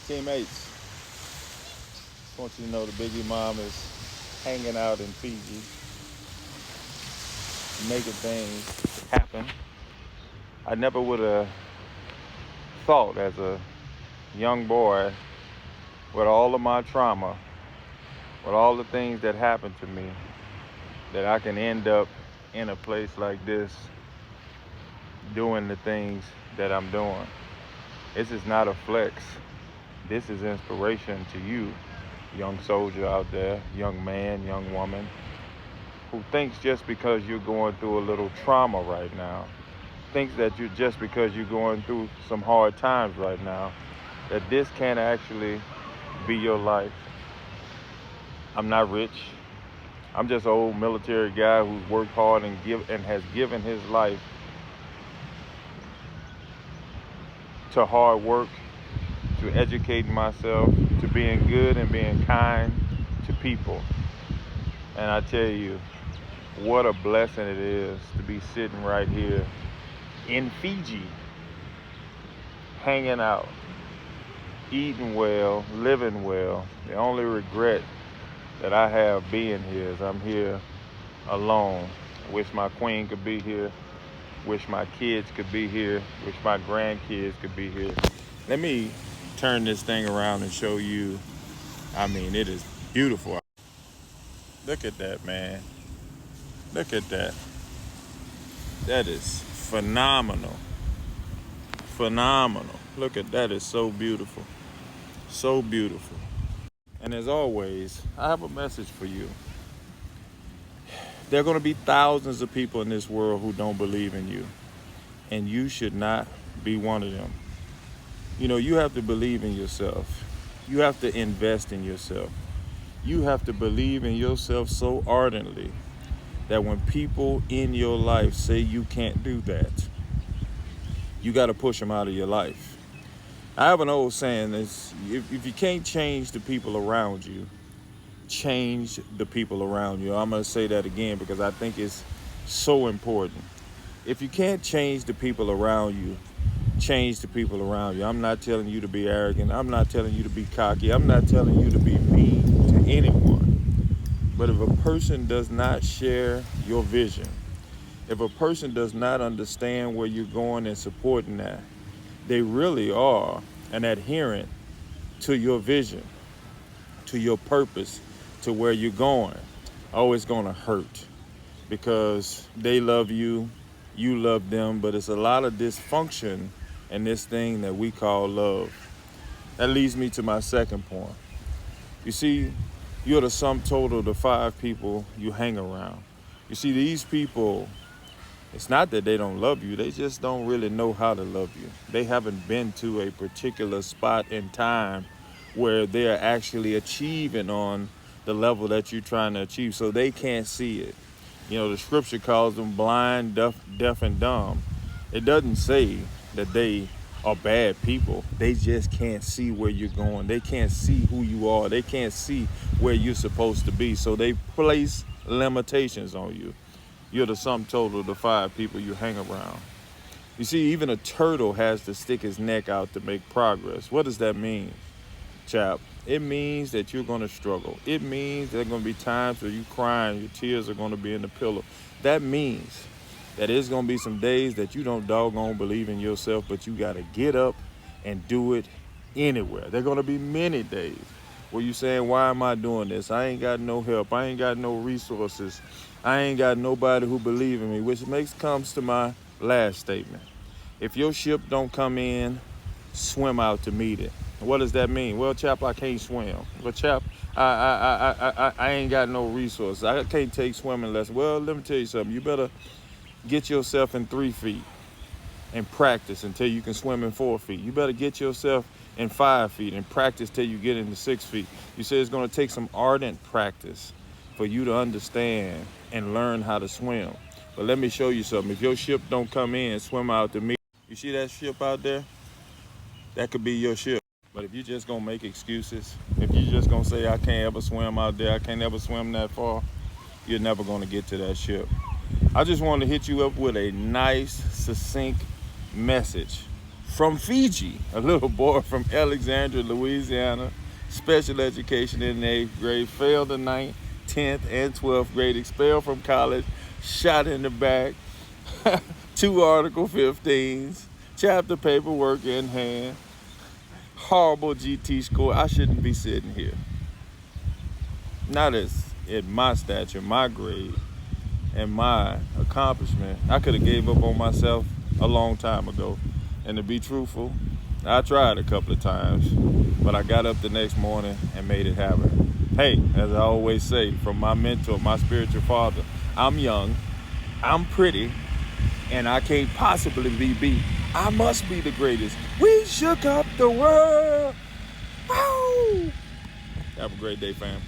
Teammates, just want you to know the Biggie Mom is hanging out in Fiji, making things happen. I never would have thought as a young boy, with all of my trauma, with all the things that happened to me, that I can end up in a place like this doing the things that I'm doing. This is not a flex. This is inspiration to you, young soldier out there, young man, young woman, who thinks just because you're going through a little trauma right now, thinks that you just because you're going through some hard times right now, that this can actually be your life. I'm not rich. I'm just an old military guy who's worked hard and has given his life to hard work, to educating myself, to being good and being kind to people. And I tell you, what a blessing it is to be sitting right here in Fiji, hanging out, eating well, living well. The only regret that I have being here is I'm here alone. I wish my queen could be here. Wish my kids could be here. Wish my grandkids could be here. Let me turn this thing around and show you. I mean, it is beautiful. Look at that, man. Look at that. That is phenomenal. Phenomenal. Look at that. It's so beautiful. So beautiful. And as always, I have a message for you. There are going to be thousands of people in this world who don't believe in you. And you should not be one of them. You know, you have to believe in yourself. You have to invest in yourself. You have to believe in yourself so ardently that when people in your life say you can't do that, you got to push them out of your life. I have an old saying that's, if you can't change the people around you, change the people around you. I'm going to say that again because I think it's so important. If you can't change the people around you, change the people around you. I'm not telling you to be arrogant. I'm not telling you to be cocky. I'm not telling you to be mean to anyone. But if a person does not share your vision, if a person does not understand where you're going and supporting that, they really are an adherent to your vision, to your purpose, to where you're going. Oh, it's going to hurt because they love you, you love them, but it's a lot of dysfunction in this thing that we call love. That leads me to my second point. You see, you're the sum total of the 5 people you hang around. You see, these people, it's not that they don't love you, they just don't really know how to love you. They haven't been to a particular spot in time where they're actually achieving on the level that you're trying to achieve, so they can't see it. You know, the scripture calls them blind, deaf and dumb. It doesn't say that they are bad people. They just can't see where you're going. They can't see who you are. They can't see where you're supposed to be. So they place limitations on you. You're the sum total of the 5 people you hang around. You see, even a turtle has to stick his neck out to make progress. What does that mean, chap? It means that you're going to struggle. It means there are going to be times where you crying, your tears are going to be in the pillow. That means that there's going to be some days that you don't doggone believe in yourself, but you got to get up and do it anywhere. There are going to be many days where you're saying, why am I doing this? I ain't got no help. I ain't got no resources. I ain't got nobody who believe in me, which comes to my last statement. If your ship don't come in, swim out to meet it. What does that mean? Well, chap, I can't swim. Well, chap, I ain't got no resources. I can't take swimming lessons. Well, let me tell you something. You better get yourself in 3 feet and practice until you can swim in 4 feet. You better get yourself in 5 feet and practice till you get into 6 feet. You say it's going to take some ardent practice for you to understand and learn how to swim. But let me show you something. If your ship don't come in, swim out to meet. You see that ship out there? That could be your ship. But if you're just going to make excuses, if you're just going to say, I can't ever swim out there, I can't ever swim that far, you're never going to get to that ship. I just want to hit you up with a nice, succinct message from Fiji, a little boy from Alexandria, Louisiana, special education in the 8th grade, failed the 9th, 10th, and 12th grade, expelled from college, shot in the back, 2 Article 15s, chapter paperwork in hand, horrible GT score. I shouldn't be sitting here. Not as at my stature, my grade, and my accomplishment. I could have gave up on myself a long time ago. And to be truthful, I tried a couple of times, but I got up the next morning and made it happen. Hey, as I always say, from my mentor, my spiritual father, I'm young, I'm pretty, and I can't possibly be beat. I must be the greatest. We shook up the world. Woo! Have a great day, fam.